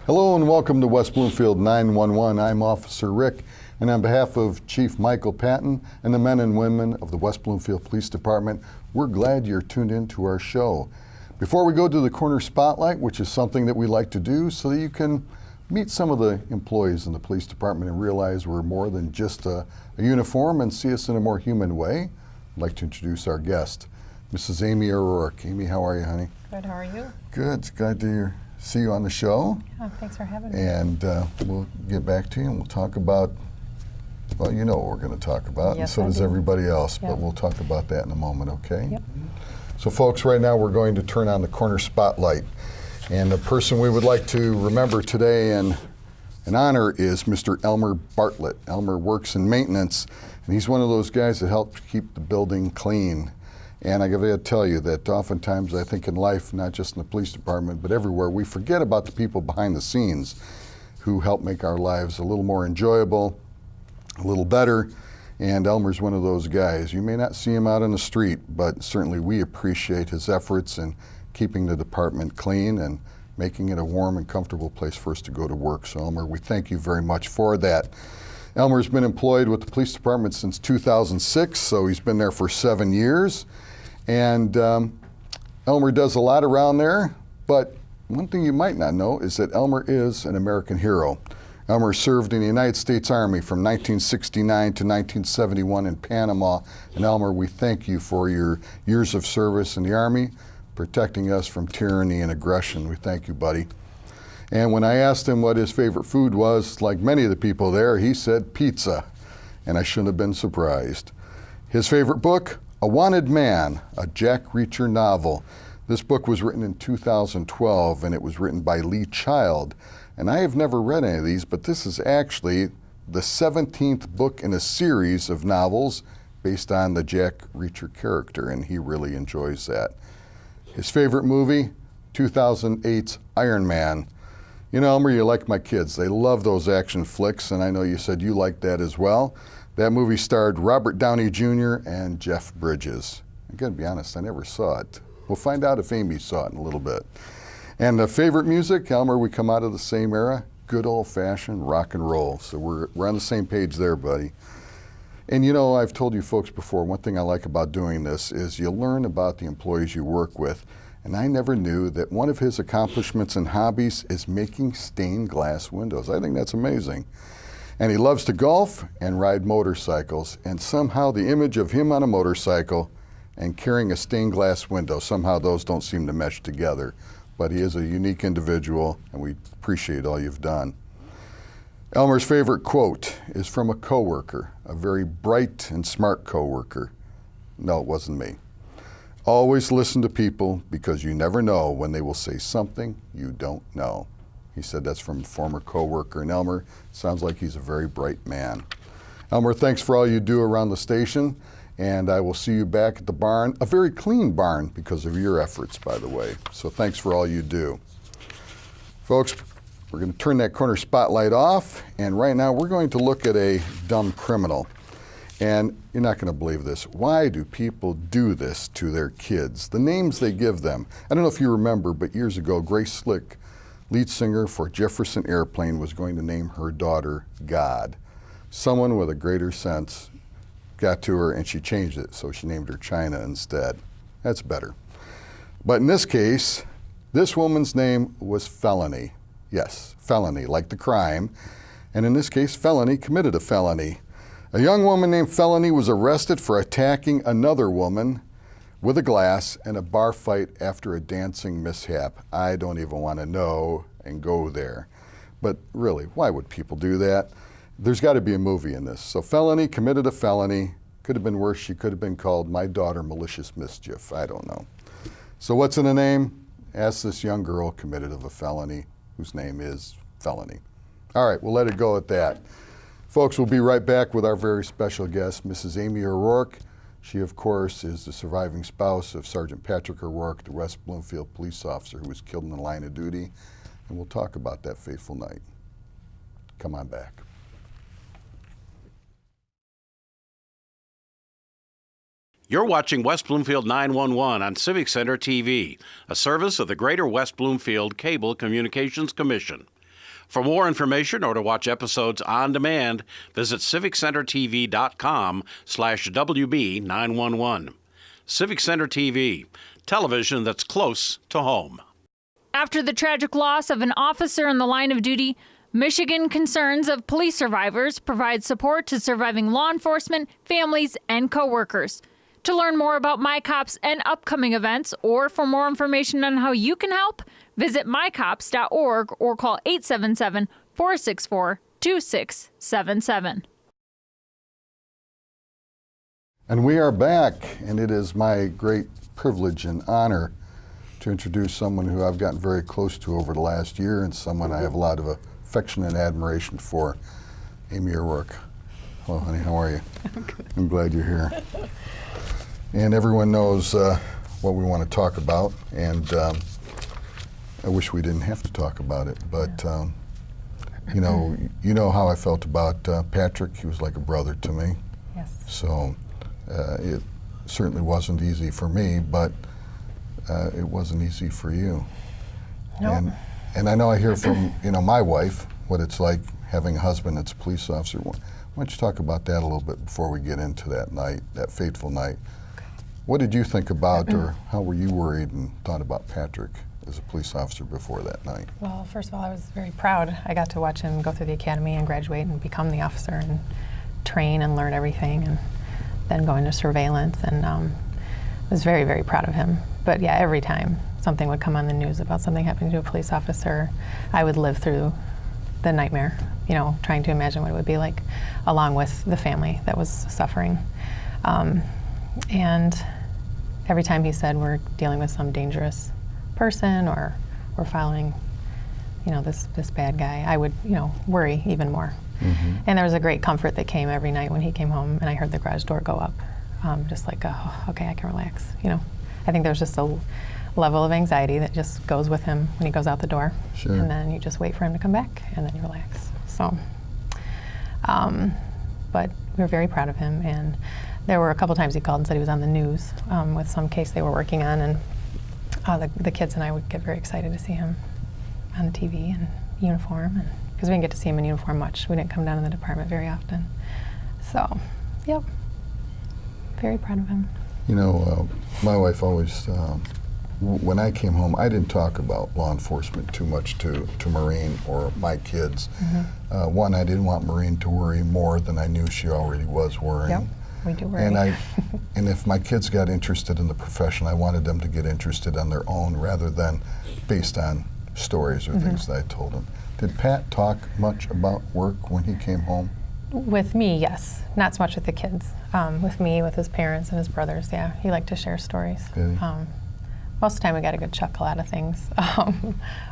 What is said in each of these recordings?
Hello and welcome to West Bloomfield 911. I'm Officer Rick, and on behalf of Chief Michael Patton and the men and women of the West Bloomfield Police Department, we're glad you're tuned in to our show. Before we go to the corner spotlight, which is something that we like to do so that you can meet some of the employees in the police department and realize we're more than just a uniform and see us in a more human way, I'd like to introduce our guest, Mrs. Amy O'Rourke. Amy, how are you, honey? Good, how are you? Good, it's glad to see you on the show. Oh, thanks for having me. And we'll get back to you and we'll talk about, well, you know what we're going to talk about, Yes, and so I does do. everybody else, Yep. but we'll talk about that in a moment, okay? Yep. So folks, right now we're going to turn on the corner spotlight. And the person we would like to remember today and honor is Mr. Elmer Bartlett. Elmer works in maintenance, and he's one of those guys that helps keep the building clean. And I gotta tell you that oftentimes I think in life, not just in the police department, but everywhere, we forget about the people behind the scenes who help make our lives a little more enjoyable, a little better. And Elmer's one of those guys. You may not see him out on the street, but certainly we appreciate his efforts in keeping the department clean and making it a warm and comfortable place for us to go to work. So Elmer, we thank you very much for that. Elmer's been employed with the police department since 2006, so he's been there for 7 years. And Elmer does a lot around there, but one thing you might not know is that Elmer is an American hero. Elmer served in the United States Army from 1969 to 1971 in Panama. And Elmer, we thank you for your years of service in the Army, protecting us from tyranny and aggression. We thank you, buddy. And when I asked him what his favorite food was, like many of the people there, he said pizza. And I shouldn't have been surprised. His favorite book, A Wanted Man, a Jack Reacher novel. This book was written in 2012, and it was written by Lee Child. And I have never read any of these, but this is actually the 17th book in a series of novels based on the Jack Reacher character, and he really enjoys that. His favorite movie, 2008's Iron Man. You know, Elmer, you're like my kids. They love those action flicks, and I know you said you liked that as well. That movie starred Robert Downey Jr. and Jeff Bridges. I gotta be honest, I never saw it. We'll find out if Amy saw it in a little bit. And the favorite music, Elmer, we come out of the same era, good old-fashioned rock and roll. So we're on the same page there, buddy. And you know, I've told you folks before, one thing I like about doing this is you learn about the employees you work with. And I never knew that one of his accomplishments and hobbies is making stained glass windows. I think that's amazing. And he loves to golf and ride motorcycles. And somehow the image of him on a motorcycle and carrying a stained glass window, somehow those don't seem to mesh together. But he is a unique individual, and we appreciate all you've done. Elmer's favorite quote is from a coworker, a very bright and smart coworker. No, it wasn't me. Always listen to people because you never know when they will say something you don't know. He said that's from a former coworker. And Elmer, sounds like he's a very bright man. Elmer, thanks for all you do around the station. And I will see you back at the barn, a very clean barn because of your efforts, by the way. So thanks for all you do. Folks, we're going to turn that corner spotlight off, and right now we're going to look at a dumb criminal. And you're not going to believe this. Why do people do this to their kids? The names they give them. I don't know if you remember, but years ago, Grace Slick, lead singer for Jefferson Airplane, was going to name her daughter God. Someone with a greater sense got to her and she changed it, so she named her China instead. That's better. But in this case, this woman's name was Felony. Yes, felony, like the crime. And in this case, Felony committed a felony. A young woman named Felony was arrested for attacking another woman with a glass in a bar fight after a dancing mishap. I don't even want to know and go there. But really, why would people do that? There's got to be a movie in this. So Felony committed a felony. Could have been worse. She could have been called My Daughter Malicious Mischief. I don't know. So what's in the name? Ask this young girl committed of a felony whose name is Felony. All right, we'll let it go at that. Folks, we'll be right back with our very special guest, Mrs. Amy O'Rourke. She, of course, is the surviving spouse of Sergeant Patrick O'Rourke, the West Bloomfield police officer who was killed in the line of duty. And we'll talk about that fateful night. Come on back. You're watching West Bloomfield 911 on Civic Center TV, a service of the Greater West Bloomfield Cable Communications Commission. For more information or to watch episodes on demand, visit civiccentertv.com/WB911. Civic Center TV, television that's close to home. After the tragic loss of an officer in the line of duty, Michigan Concerns of Police Survivors provides support to surviving law enforcement, families, and coworkers. To learn more about MyCops and upcoming events, or for more information on how you can help, visit mycops.org or call 877-464-2677. And we are back, and it is my great privilege and honor to introduce someone who I've gotten very close to over the last year, and someone I have a lot of affection and admiration for, Amy O'Rourke. Hello, honey, how are you? I'm good. I'm glad you're here. And everyone knows what we want to talk about, and I wish we didn't have to talk about it, but you know how I felt about Patrick. He was like a brother to me. Yes. So it certainly wasn't easy for me, but it wasn't easy for you. No. And I know I hear from my wife what it's like having a husband that's a police officer. Why don't you talk about that a little bit before we get into that night, that fateful night? What did you think about, or how were you worried and thought about Patrick as a police officer before that night? Well, first of all, I was very proud. I got to watch him go through the academy and graduate and become the officer and train and learn everything, and then go into surveillance, and was very, very proud of him. But yeah, every time something would come on the news about something happening to a police officer, I would live through the nightmare, trying to imagine what it would be like, along with the family that was suffering. And every time he said we're dealing with some dangerous person, or we're following, this bad guy, I would, worry even more. Mm-hmm. And there was a great comfort that came every night when he came home and I heard the garage door go up. Just like, oh, okay, I can relax. I think there's just a level of anxiety that just goes with him when he goes out the door. Sure. And then you just wait for him to come back, and then you relax. So, but we were very proud of him, and there were a couple times he called and said he was on the news with some case they were working on, and the kids and I would get very excited to see him on the TV in uniform, because we didn't get to see him in uniform much. We didn't come down to the department very often. So, yep, very proud of him. My wife always, when I came home, I didn't talk about law enforcement too much to Maureen or my kids. Mm-hmm. One, I didn't want Maureen to worry more than I knew she already was worrying. Yep, we do worry. And if my kids got interested in the profession, I wanted them to get interested on their own rather than based on stories or mm-hmm. things that I told them. Did Pat talk much about work when he came home? With me, yes. Not so much with the kids. With me, with his parents and his brothers, yeah. He liked to share stories. Most of the time we got a good chuckle out of things.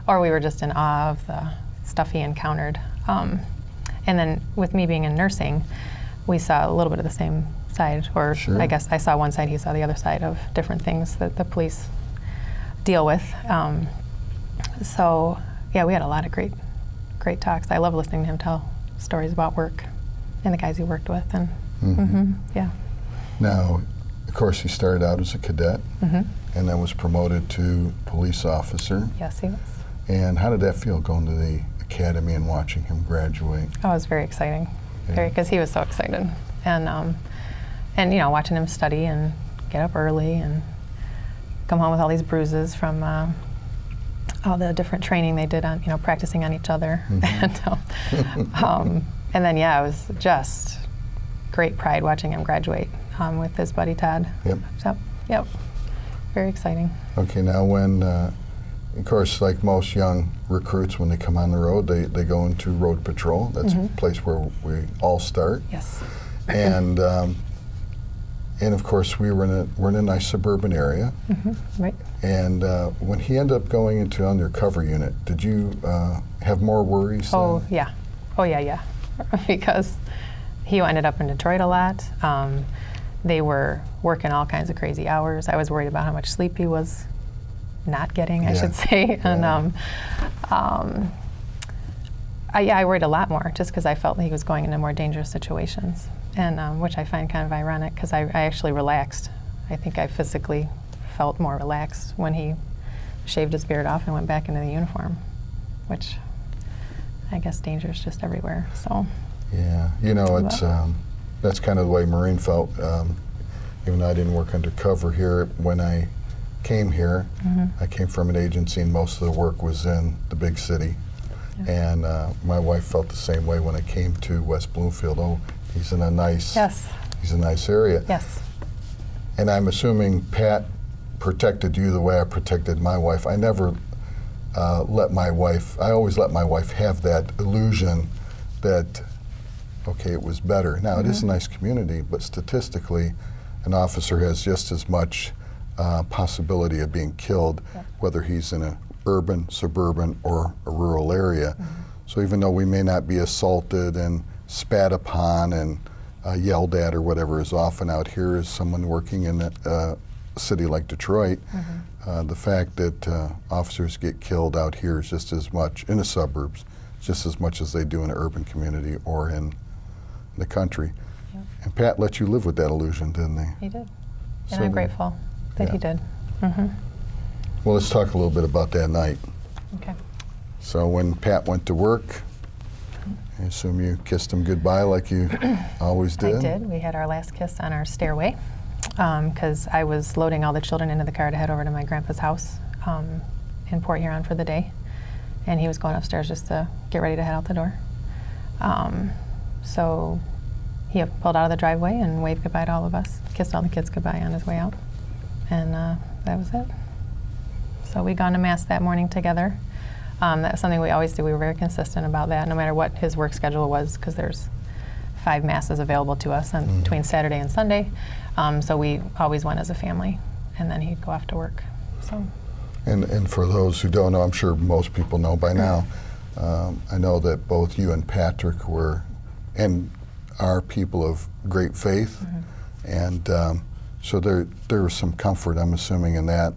Or we were just in awe of the stuff he encountered. And then with me being in nursing, we saw a little bit of the same side, or sure. I guess I saw one side, he saw the other side of different things that the police deal with. So yeah, we had a lot of great talks. I love listening to him tell stories about work and the guys he worked with, and mm-hmm. Mm-hmm, yeah. Now, of course, he started out as a cadet, mm-hmm. and then was promoted to police officer. Yes, he was. And how did that feel, going to the academy and watching him graduate? Oh, it was very exciting, because he was so excited, and watching him study and get up early and come home with all these bruises from all the different training they did on, practicing on each other, mm-hmm. And then, yeah, it was just great pride watching him graduate with his buddy Todd. Yep. So, yep, very exciting. Okay, now when, of course, like most young recruits, when they come on the road, they go into road patrol. That's mm-hmm. a place where we all start. Yes. And of course, we're in a nice suburban area. Mm-hmm. Right. And when he ended up going into undercover unit, did you have more worries? Oh, yeah. Oh, yeah. Because he ended up in Detroit a lot. They were working all kinds of crazy hours. I was worried about how much sleep he was not getting, I should say. Yeah. And I worried a lot more, just because I felt that he was going into more dangerous situations, and which I find kind of ironic, because I actually relaxed. I think I physically felt more relaxed when he shaved his beard off and went back into the uniform, which I guess danger is just everywhere. So Yeah, it's that's kind of the way Marine felt. Even though I didn't work undercover here, when I came here, I came from an agency, and most of the work was in the big city. Yeah. And my wife felt the same way when I came to West Bloomfield. Oh, he's in a nice, he's a nice area. Yes. And I'm assuming Pat protected you the way I protected my wife. I never let my wife, I always let my wife have that illusion that, okay, it was better. Now, it is a nice community, but statistically, an officer has just as much possibility of being killed, whether he's in an urban, suburban, or a rural area. So even though we may not be assaulted and spat upon and yelled at or whatever is often out here as someone working in a city like Detroit, the fact that officers get killed out here is just as much, in the suburbs, just as much as they do in an urban community or in the country. Yep. And Pat let you live with that illusion, didn't he? He did. And I'm grateful that he did. Well, let's talk a little bit about that night. Okay. So when Pat went to work, I assume you kissed him goodbye like you always did? I did. We had our last kiss on our stairway because I was loading all the children into the car to head over to my grandpa's house in Port Huron for the day. And he was going upstairs just to get ready to head out the door. So he pulled out of the driveway and waved goodbye to all of us, kissed all the kids goodbye on his way out. And that was it. So we'd gone to Mass that morning together. That was something we always do. We were very consistent about that, no matter what his work schedule was, because there's 5 Masses available to us between Saturday and Sunday. So we always went as a family, and then he'd go off to work. So. And for those who don't know, I'm sure most people know by now, I know that both you and Patrick were and are people of great faith. And so there was some comfort, I'm assuming, in that,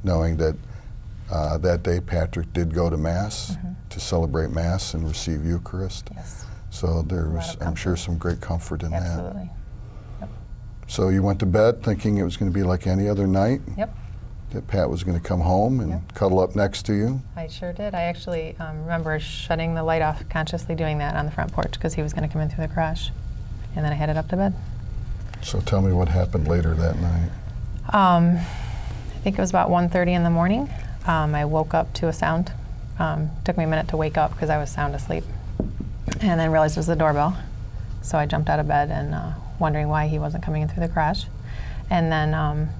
knowing that that day Patrick did go to Mass to celebrate Mass and receive Eucharist. Yes. So there was, I'm sure, some great comfort in that. Absolutely. Yep. So you went to bed thinking it was going to be like any other night? Yep. That Pat was going to come home and cuddle up next to you? I sure did. I actually remember shutting the light off, consciously doing that on the front porch because he was going to come in through the garage. And then I headed up to bed. So tell me what happened later that night. I think it was about 1:30 in the morning. I woke up to a sound. Took me a minute to wake up because I was sound asleep. And then realized it was the doorbell. So I jumped out of bed and wondering why he wasn't coming in through the garage. And then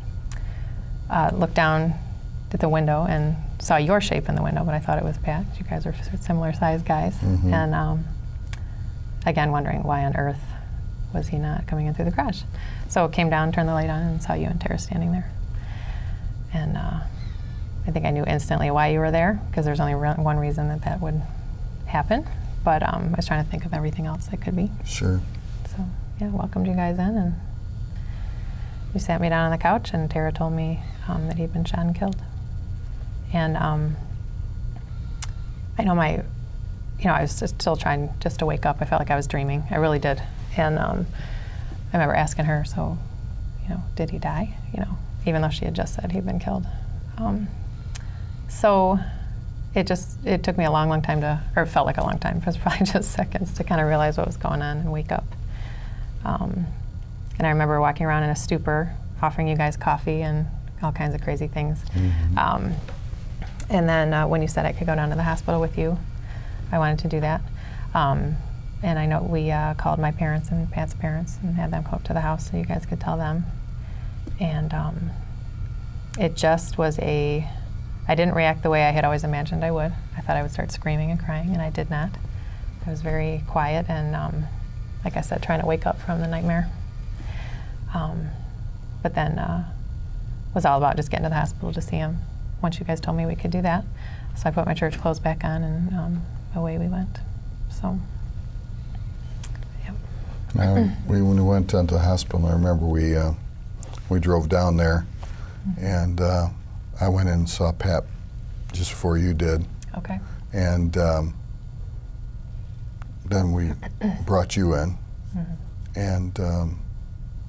looked down at the window and saw your shape in the window, but I thought it was Pat. You guys are similar sized guys. And again, wondering why on earth was he not coming in through the garage. So came down, turned the light on, and saw you and Tara standing there. And I think I knew instantly why you were there, because there's only one reason that that would happen. But I was trying to think of everything else that could be. Sure. So yeah, welcomed you guys in, and you sat me down on the couch, and Tara told me that he'd been shot and killed. And I know I was just still trying just to wake up. I felt like I was dreaming. I really did. And I remember asking her, so, did he die? Even though she had just said he'd been killed. So it took me a long, long time or it felt like a long time. It was probably just seconds to kind of realize what was going on and wake up. And I remember walking around in a stupor, offering you guys coffee and all kinds of crazy things. And then when you said I could go down to the hospital with you, I wanted to do that. And I know we called my parents and Pat's parents and had them come up to the house so you guys could tell them. And it just was I didn't react the way I had always imagined I would. I thought I would start screaming and crying, and I did not. I was very quiet and, like I said, trying to wake up from the nightmare. But then was all about just getting to the hospital to see him once you guys told me we could do that. So I put my church clothes back on, and away we went. So, yep. When we went down to the hospital, I remember we drove down there, and I went in and saw Pat just before you did. Okay. And then we brought you in, and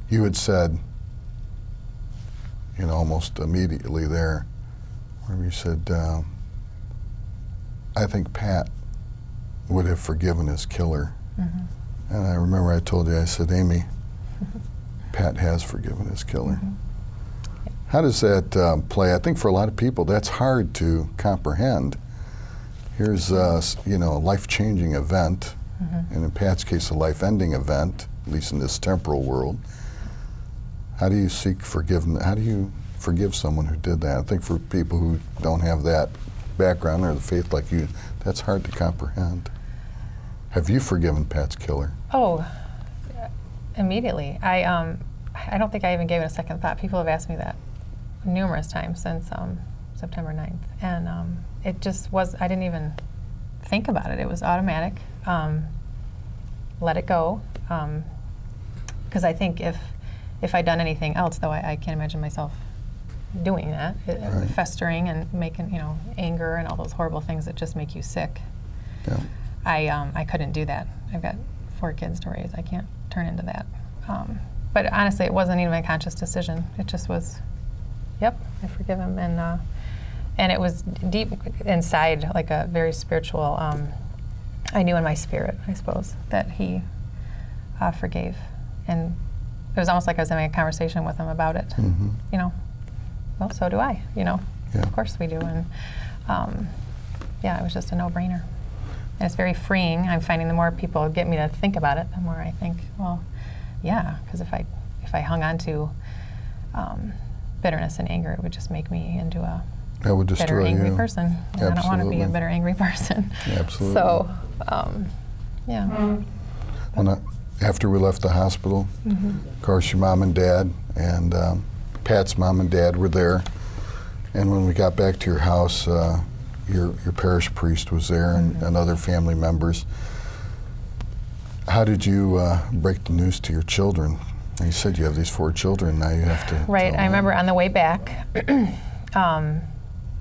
you had said, almost immediately there, where you said, I think Pat would have forgiven his killer. And I remember I told you, I said, Amy, Pat has forgiven his killer. How does that play? I think for a lot of people, that's hard to comprehend. Here's a life-changing event, and in Pat's case, a life-ending event, at least in this temporal world. How do you seek forgiveness? How do you forgive someone who did that? I think for people who don't have that background or the faith like you, that's hard to comprehend. Have you forgiven Pat's killer? Oh, immediately. I don't think I even gave it a second thought. People have asked me that numerous times since September 9th. And it just was, I didn't even think about it. It was automatic. Let it go. Because I think if I'd done anything else, though I can't imagine myself doing that, Right. festering and making, anger and all those horrible things that just make you sick. Yeah. I couldn't do that. I've got 4 kids to raise. I can't turn into that. But honestly, it wasn't even a conscious decision. It just was, yep, I forgive him. And it was deep inside, like a very spiritual, I knew in my spirit, I suppose, that he forgave. And it was almost like I was having a conversation with him about it. Well, so do I, Yeah. Of course we do. And it was just a no-brainer. And it's very freeing. I'm finding the more people get me to think about it, the more I think, well, yeah, because if I hung on to bitterness and anger, it would just make me into a That would bitter, destroy angry you. person. And I don't want to be a Absolutely. bitter, angry person. Absolutely. So, yeah. Well, after we left the hospital, of course, your mom and dad and Pat's mom and dad were there. And when we got back to your house, your parish priest was there and other family members. How did you break the news to your children? You said you have these 4 children, now you have to Right. tell I remember them. on the way back,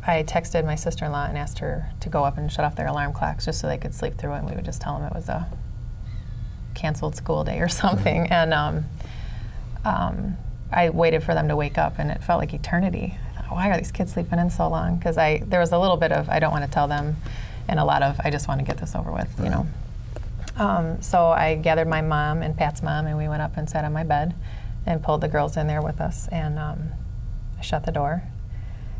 I texted my sister-in-law and asked her to go up and shut off their alarm clocks just so they could sleep through it, and we would just tell them it was a canceled school day or something. And I waited for them to wake up, and it felt like eternity. I thought, why are these kids sleeping in so long? Because there was a little bit of I don't want to tell them, and a lot of I just want to get this over with, you know. So I gathered my mom and Pat's mom, and we went up and sat on my bed and pulled the girls in there with us. And I shut the door,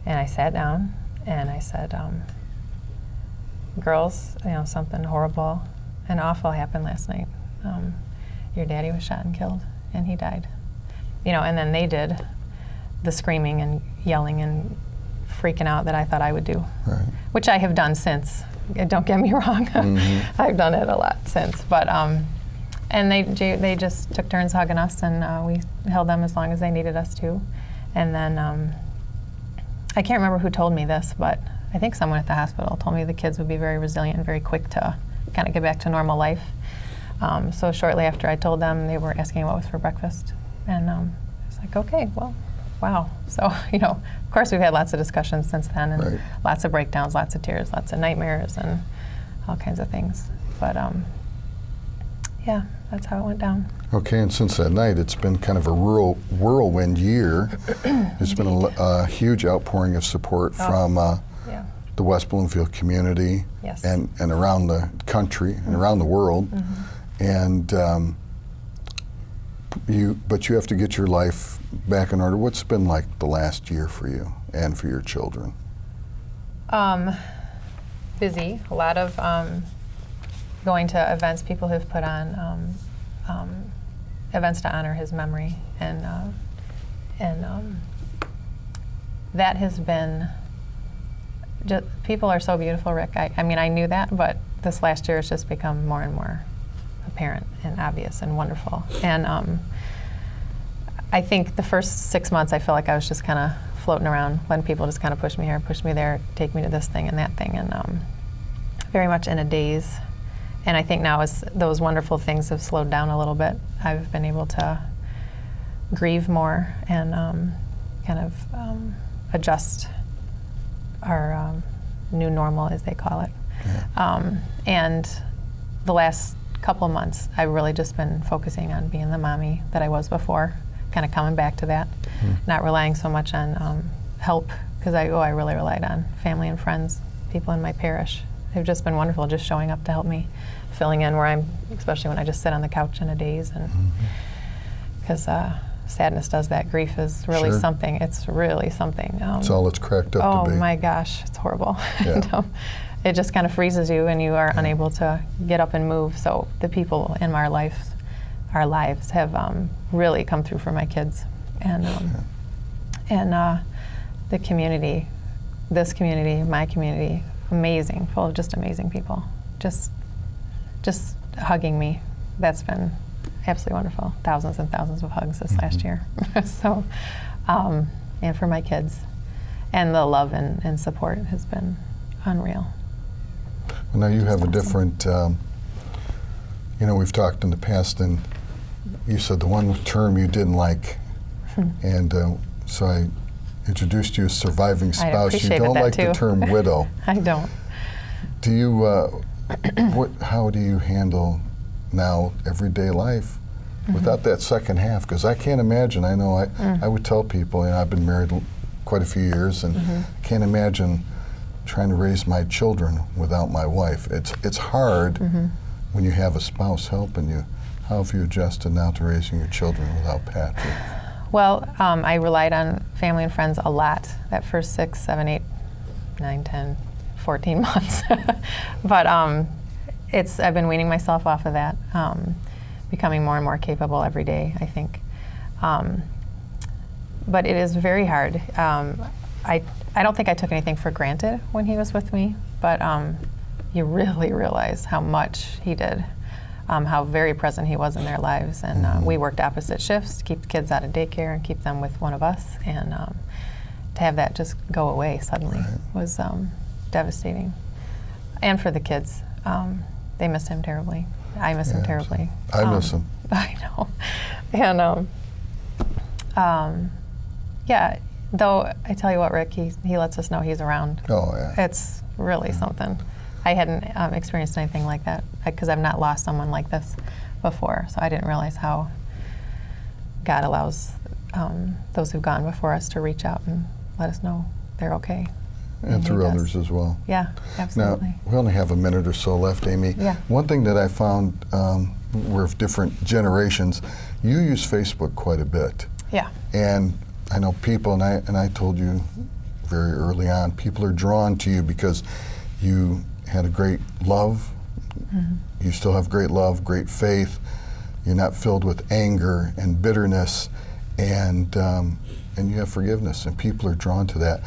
and I sat down, and I said, girls, something horrible and awful happened last night. Your daddy was shot and killed, and he died. And then they did the screaming and yelling and freaking out that I thought I would do, Right. which I have done since. Don't get me wrong. I've done it a lot since. But and they just took turns hugging us, and we held them as long as they needed us to. And then I can't remember who told me this, but I think someone at the hospital told me the kids would be very resilient and very quick to kind of get back to normal life. So shortly after I told them, they were asking what was for breakfast. And I was like, okay, well, wow. So, of course we've had lots of discussions since then, and Right. lots of breakdowns, lots of tears, lots of nightmares, and all kinds of things. But yeah, that's how it went down. Okay, and since that night, it's been kind of a whirlwind year. There's been a huge outpouring of support from Yeah. the West Bloomfield community Yes. and around the country and around the world. And but you have to get your life back in order. What's it been like the last year for you and for your children? Busy. A lot of going to events. People have put on events to honor his memory, and that has been. People are so beautiful, Rick. I mean, I knew that, but this last year has just become more and more apparent and obvious and wonderful. And I think the first 6 months, I felt like I was just kind of floating around, letting people just kind of push me here, push me there, take me to this thing and that thing, and very much in a daze. And I think now as those wonderful things have slowed down a little bit, I've been able to grieve more and kind of adjust our new normal, as they call it. And the last couple of months, I've really just been focusing on being the mommy that I was before, kind of coming back to that, not relying so much on help, because I really relied on family and friends, people in my parish, they've just been wonderful, just showing up to help me, filling in where I'm, especially when I just sit on the couch in a daze, and because sadness does that. Grief is really Sure. something. It's really something. It's all it's cracked up to be. Oh my gosh, it's horrible. Yeah. And, it just kind of freezes you, and you are unable to get up and move. So the people in our lives have really come through for my kids, and the community, this community, my community, amazing, full of just amazing people, just hugging me. That's been absolutely wonderful. Thousands and thousands of hugs this last year. So, and for my kids, and the love and support has been unreal. Well, now you have a awesome. different, we've talked in the past, and you said the one term you didn't like, and so I introduced you as surviving spouse. You appreciated don't that like too. the term widow. I don't. Do you, how do you handle now everyday life without that second half? Because I can't imagine, I know I would tell people, I've been married quite a few years, and I can't imagine trying to raise my children without my wife. It's hard when you have a spouse helping you. How have you adjusted now to raising your children without Patrick? Well, I relied on family and friends a lot that first 6, 7, 8, 9, 10, 14 months. But I've been weaning myself off of that, becoming more and more capable every day, I think. But it is very hard. I don't think I took anything for granted when he was with me, but you really realize how much he did, how very present he was in their lives. And we worked opposite shifts to keep the kids out of daycare and keep them with one of us. And to have that just go away suddenly was devastating. And for the kids, they miss him terribly. I miss him terribly. I miss him. I know. And yeah, though I tell you what, Rick, he lets us know he's around. Oh, yeah. It's really something. I hadn't experienced anything like that because I've not lost someone like this before, so I didn't realize how God allows those who've gone before us to reach out and let us know they're okay. And he through does. others as well. Yeah, absolutely. Now, we only have a minute or so left, Amy. Yeah. One thing that I found, we're of different generations, you use Facebook quite a bit. Yeah. And I know people, and I told you very early on, people are drawn to you because you had a great love. You still have great love, great faith. You're not filled with anger and bitterness, and you have forgiveness, and people are drawn to that.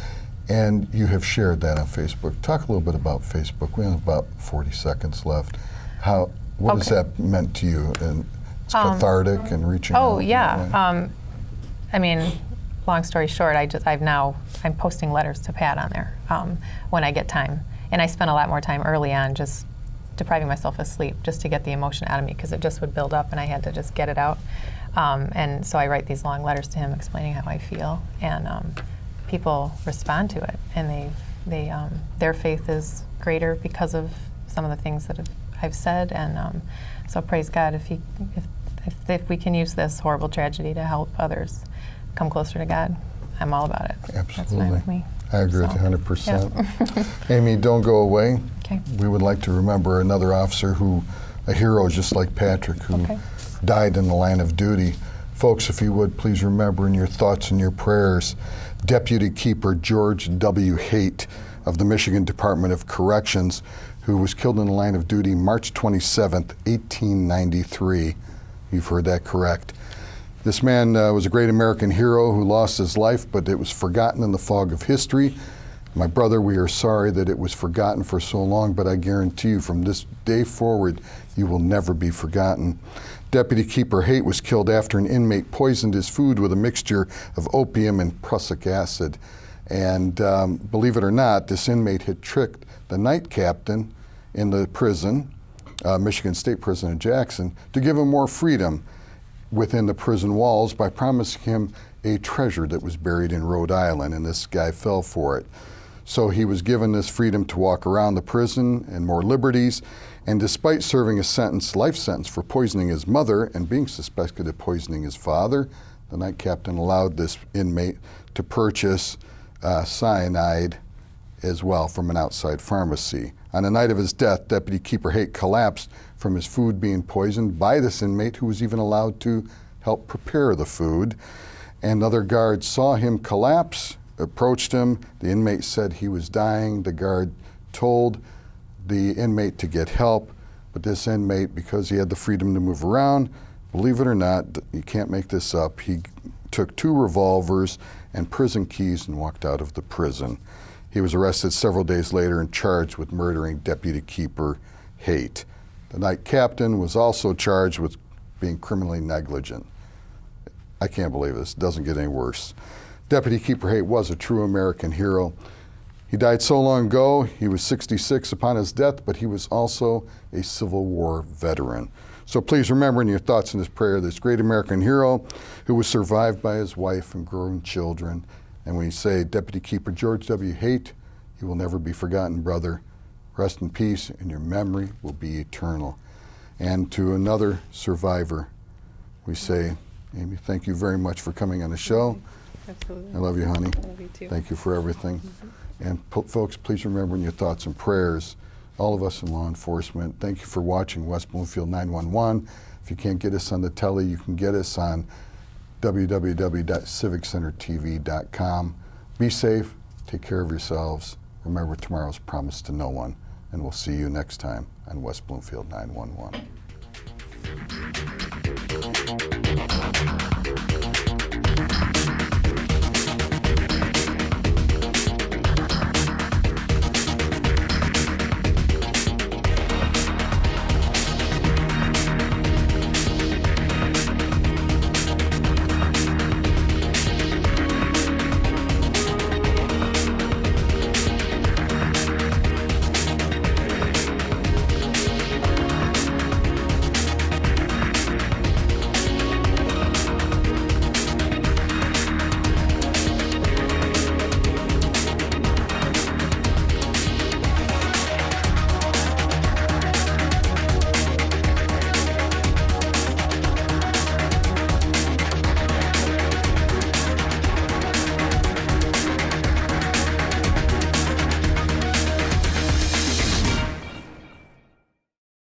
And you have shared that on Facebook. Talk a little bit about Facebook. We have about 40 seconds left. What has that meant to you? And it's cathartic and reaching out. Oh, yeah. I mean, long story short, I'm posting letters to Pat on there when I get time. And I spent a lot more time early on just depriving myself of sleep just to get the emotion out of me because it just would build up and I had to just get it out. And so I write these long letters to him explaining how I feel. And people respond to it. And their faith is greater because of some of the things that I've said. And so praise God if we can use this horrible tragedy to help others come closer to God, I'm all about it. Absolutely. That's fine with me. I agree with you 100%. Amy, don't go away. Okay. We would like to remember another officer a hero just like Patrick, who died in the line of duty. Folks, if you would, please remember in your thoughts and your prayers, Deputy Keeper George W. Haight of the Michigan Department of Corrections, who was killed in the line of duty March 27th, 1893. You've heard that correct. This man was a great American hero who lost his life, but it was forgotten in the fog of history. My brother, we are sorry that it was forgotten for so long, but I guarantee you from this day forward, you will never be forgotten. Deputy Keeper Haight was killed after an inmate poisoned his food with a mixture of opium and prussic acid. And believe it or not, this inmate had tricked the night captain in the prison, Michigan State Prison in Jackson, to give him more freedom within the prison walls by promising him a treasure that was buried in Rhode Island, and this guy fell for it. So he was given this freedom to walk around the prison and more liberties, and despite serving a life sentence for poisoning his mother and being suspected of poisoning his father, the night captain allowed this inmate to purchase cyanide as well from an outside pharmacy. On the night of his death, Deputy Keeper Haight collapsed from his food being poisoned by this inmate who was even allowed to help prepare the food. And other guards saw him collapse, approached him. The inmate said he was dying. The guard told the inmate to get help, but this inmate, because he had the freedom to move around, believe it or not, you can't make this up, he took 2 revolvers and prison keys and walked out of the prison. He was arrested several days later and charged with murdering Deputy Keeper Haight. The night captain was also charged with being criminally negligent. I can't believe this. It doesn't get any worse. Deputy Keeper Haight was a true American hero. He died so long ago. He was 66 upon his death, but he was also a Civil War veteran. So please remember in your thoughts in this prayer this great American hero who was survived by his wife and grown children. And when you say Deputy Keeper George W. Haight, you will never be forgotten, brother. Rest in peace, and your memory will be eternal. And to another survivor, we say, Amy, thank you very much for coming on the show. Absolutely. I love you, honey. I love you too. Thank you for everything. And folks, please remember in your thoughts and prayers, all of us in law enforcement, thank you for watching West Bloomfield 911. If you can't get us on the telly, you can get us on www.civiccentertv.com. Be safe, take care of yourselves. Remember tomorrow's promised to no one, and we'll see you next time on West Bloomfield 911.